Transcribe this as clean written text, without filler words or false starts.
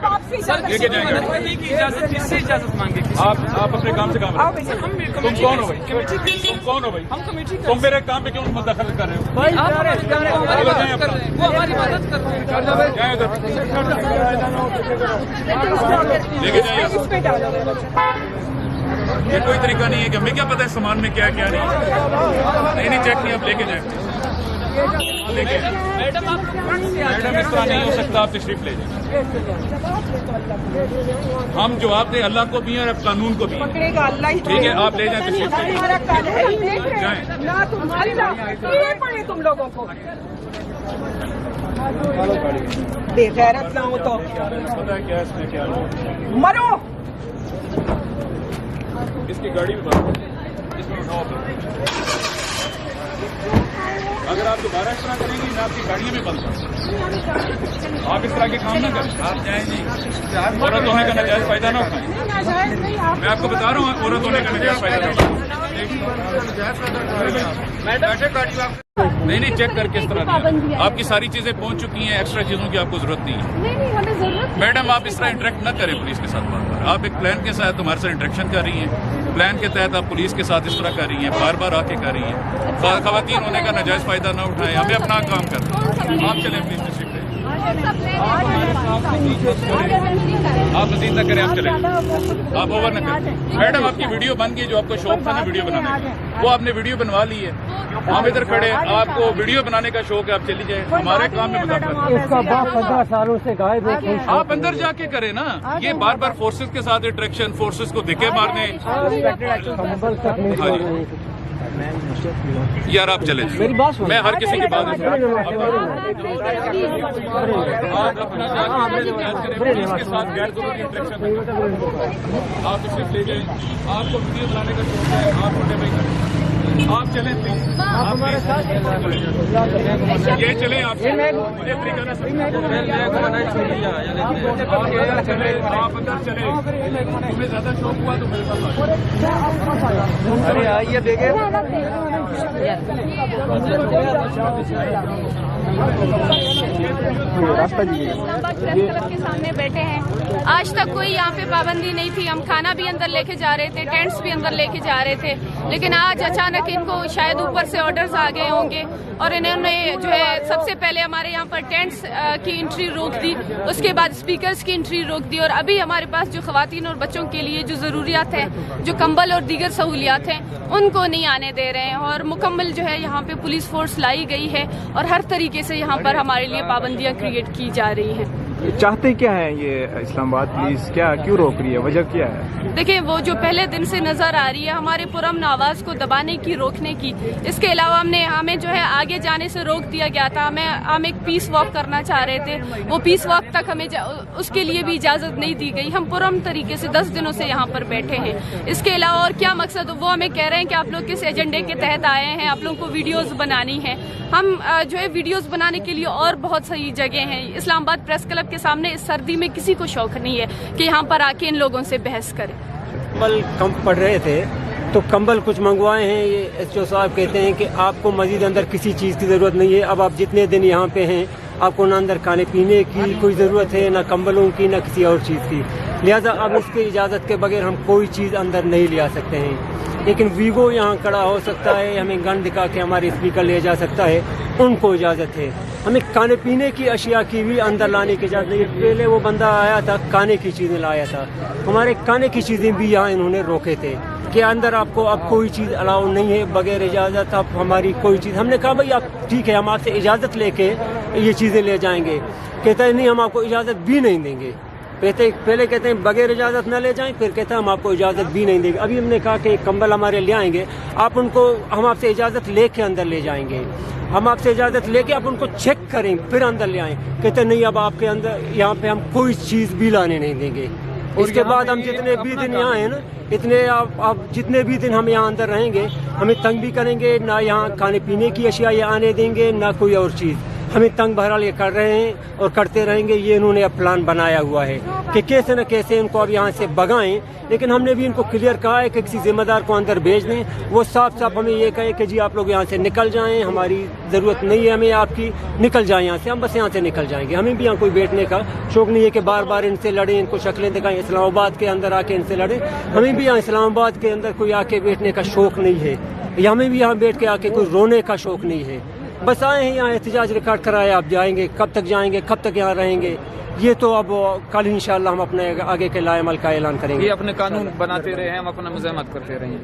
आपसे लेके जाएंगे मदद करने की इजाजत, किससे इजाजत मांगे? आप अपने काम से काम आओ भैया, हम तुम कौन हो भाई? कमेटी तुम कौन हो भाई? हम कमेटी तुम मेरे काम पे क्यों मुदखल कर रहे हो? आप हमारी मदद कर रहे हैं, वो हमारी मदद कर रहे हैं। जाए उधर। लेके जाइए। ये कोई तरीका नहीं है कि हमें क्या पता है सामान में क्या क्या नहीं है। नहीं चेक नहीं, आप लेके जाए। लेके मैडम आप लोग कहाँ से आए? मैडम इस तरह नहीं हो सकता, आप तशरीफ ले जाए। हम जवाब दें अल्लाह को भी हैं और कानून को भी हैं। पकड़ेगा अल्लाह ही। ठीक है, आप ले जाए तशरीफ ले हमारा कानून देख रहे हैं। जाएं। ना तुम्हारी ना ये पड़े तुम लोगों को बेगैरत ना हो तो पता है क्या इसमें क्या है? मरो। इसकी गाड़ी भी बंद है। इसमें उठाओ। अगर आप दोबारा इस तरह करेंगी मैं आपकी गाड़ियाँ भी बंद करूँ। आप इस तरह के काम ना करें। आप जाए नहीं, औरत होने का नाजायज फायदा ना उठाएं। मैं आपको बता रहा हूँ, औरत होने का नाजायज फायदा ना उठाएं। नहीं चेक करके इस तरह नहीं। आपकी सारी चीजें पहुंच चुकी हैं, एक्स्ट्रा चीजों की आपको जरूरत नहीं है। नहीं हमें जरूरत। मैडम आप इस तरह इंटरेक्ट न करें पुलिस के साथ बार बार। आप एक प्लान के साथ हमारे साथ इंटरेक्शन कर रही हैं, प्लान के तहत आप पुलिस के साथ इस तरह कर रही हैं, बार बार आके कर रही हैं। खवातीन होने का नाजायज फायदा ना उठाएं, हमें अपना काम करना। आप चलें प्लीज तशरीफ ले। आप मजीद न करें, आप चले, आप ओवर न करें। मैडम आपकी वीडियो बन गई, जो आपको शौक था ना वीडियो बनाने का, वो आपने वीडियो बनवा ली है। हम इधर खड़े, आपको वीडियो बनाने का शौक है, आप चली जाए, हमारे काम में मदद करें। इसका बाप 15 सालों से गायब है। आप अंदर जाके करें ना, ये बार बार फोर्सेस के साथ इंटरेक्शन, फोर्सेस को धक्के मारने। हाँ जी यार आप चले, मेरी बात सुनो। मैं हर किसी की बात आप अपना इसके साथ गैर जरूरी इंटरेक्शन आप सिर्फ ले जाए। आपको वीडियो बनाने का शौक है, आप छोटे भाई करें, आप चलें प्लीज। आप हमारे साथ ये चलें, आप मुझे तरीका ना चले, आप अंदर चले। तुम्हें ज्यादा शौक हुआ तो मेरे पास अरे आइए देखे इस्लामाबाद प्रेस क्लब के सामने बैठे हैं। आज तक कोई यहाँ पे पाबंदी नहीं थी। हम खाना भी अंदर लेके जा रहे थे, टेंट्स भी अंदर लेके जा रहे थे, लेकिन आज अचानक इनको शायद ऊपर से ऑर्डर्स आ गए होंगे और इन्होंने जो है सबसे पहले हमारे यहाँ पर टेंट्स की एंट्री रोक दी, उसके बाद स्पीकर्स की एंट्री रोक दी और अभी हमारे पास जो खवातीन और बच्चों के लिए जो ज़रूरियात हैं, जो कंबल और दीगर सहूलियात हैं, उनको नहीं आने दे रहे हैं। और मुकम्मल जो है यहाँ पे पुलिस फोर्स लाई गई है और हर तरीके से यहाँ पर हमारे लिए पाबंदियाँ क्रिएट की जा रही हैं। चाहते क्या है ये इस्लामाबाद पुलिस, क्या क्यों रोक रही है, वजह क्या है? देखिए वो जो पहले दिन से नजर आ रही है हमारे पुरअमन आवाज़ को दबाने की, रोकने की। इसके अलावा हमें जो है आगे जाने से रोक दिया गया था। हम एक पीस वॉक करना चाह रहे थे, वो पीस वॉक तक हमें उसके लिए भी इजाज़त नहीं दी गई। हम पुरअमन तरीके से 10 दिनों से यहाँ पर बैठे हैं। इसके अलावा और क्या मकसद, वो हमें कह रहे हैं कि आप लोग किस एजेंडे के तहत आए हैं, आप लोगों को वीडियोज़ बनानी है। हम जो है वीडियोज़ बनाने के लिए और बहुत सही जगह हैं। इस्लामाबाद प्रेस क्लब के सामने इस सर्दी में किसी को शौक नहीं है कि यहाँ पर आके इन लोगों से बहस करें। कंबल कम पड़ रहे थे तो कंबल कुछ मंगवाए हैं। ये एसओ साहब कहते हैं कि आपको मजीद अंदर किसी चीज़ की ज़रूरत नहीं है। अब आप जितने दिन यहाँ पे हैं आपको ना अंदर खाने पीने की कोई ज़रूरत है, ना कंबलों की, ना किसी और चीज़ की। लिहाजा अब इसकी इजाज़त के बगैर हम कोई चीज़ अंदर नहीं ले आ सकते हैं। लेकिन वीवो यहाँ खड़ा हो सकता है, हमें गन दिखा के हमारे स्पीकर ले जा सकता है, उनको इजाज़त है। हमें खाने पीने की अशिया की भी अंदर लाने की इजाज़त नहीं। पहले वो बंदा आया था, खाने की चीज़ें लाया था, हमारे खाने की चीज़ें भी यहाँ इन्होंने रोके थे कि अंदर आपको अब कोई चीज़ अलाउ नहीं है बगैर इजाज़त। आप हमारी कोई चीज़, हमने कहा भाई आप ठीक है हम आपसे इजाज़त लेके ये चीज़ें ले जाएंगे। कहते हैं नहीं हम आपको इजाज़त भी नहीं देंगे। पहले कहते हैं बगैर इजाज़त न ले जाएं, फिर कहते हैं हम आपको इजाज़त भी नहीं देंगे। अभी हमने कहा कि कंबल हमारे ले आएंगे, आप उनको, हम आपसे इजाज़त लेके अंदर ले जाएंगे। हम आपसे इजाज़त लेके आप उनको चेक करें फिर अंदर ले आएं। कहते नहीं अब आपके अंदर यहाँ पे हम कोई चीज़ भी लाने नहीं देंगे। उसके बाद हम जितने भी दिन यहाँ हैं ना, इतने आप जितने भी दिन हम यहाँ अंदर रहेंगे हमें तंग भी करेंगे, ना यहाँ खाने पीने की अशिया ये आने देंगे, ना कोई और चीज़। हमें तंग बहरहाल ये कर रहे हैं और करते रहेंगे। ये इन्होंने अब प्लान बनाया हुआ है कि कैसे न कैसे इनको अब यहाँ से भगाएं, लेकिन हमने भी इनको क्लियर कहा है कि किसी जिम्मेदार को अंदर भेज दें। वो साफ साफ हमें ये कहे कि जी आप लोग यहाँ से निकल जाएं, हमारी ज़रूरत नहीं है हमें आपकी, निकल जाएं यहाँ से, हम बस यहाँ से निकल जाएंगे। हमें भी यहाँ कोई बैठने का शौक नहीं है कि बार बार इनसे लड़ें, इनको शक्लें दिखाएं, इस्लामाबाद के अंदर आके इनसे लड़ें। हमें भी यहाँ इस्लामाबाद के अंदर कोई आके बैठने का शौक नहीं है, या हमें भी यहाँ बैठ के आके कोई रोने का शौक नहीं है। बस आए हैं यहाँ एहतजाज रिकॉर्ड कराए, आप जाएंगे, कब तक जाएंगे, कब तक यहाँ रहेंगे, ये तो अब कल इंशाल्लाह हम अपने आगे के लाएमल का ऐलान करेंगे। ये अपने कानून बनाते रहे, हम अपना मुज़ाहमत करते रहेंगे।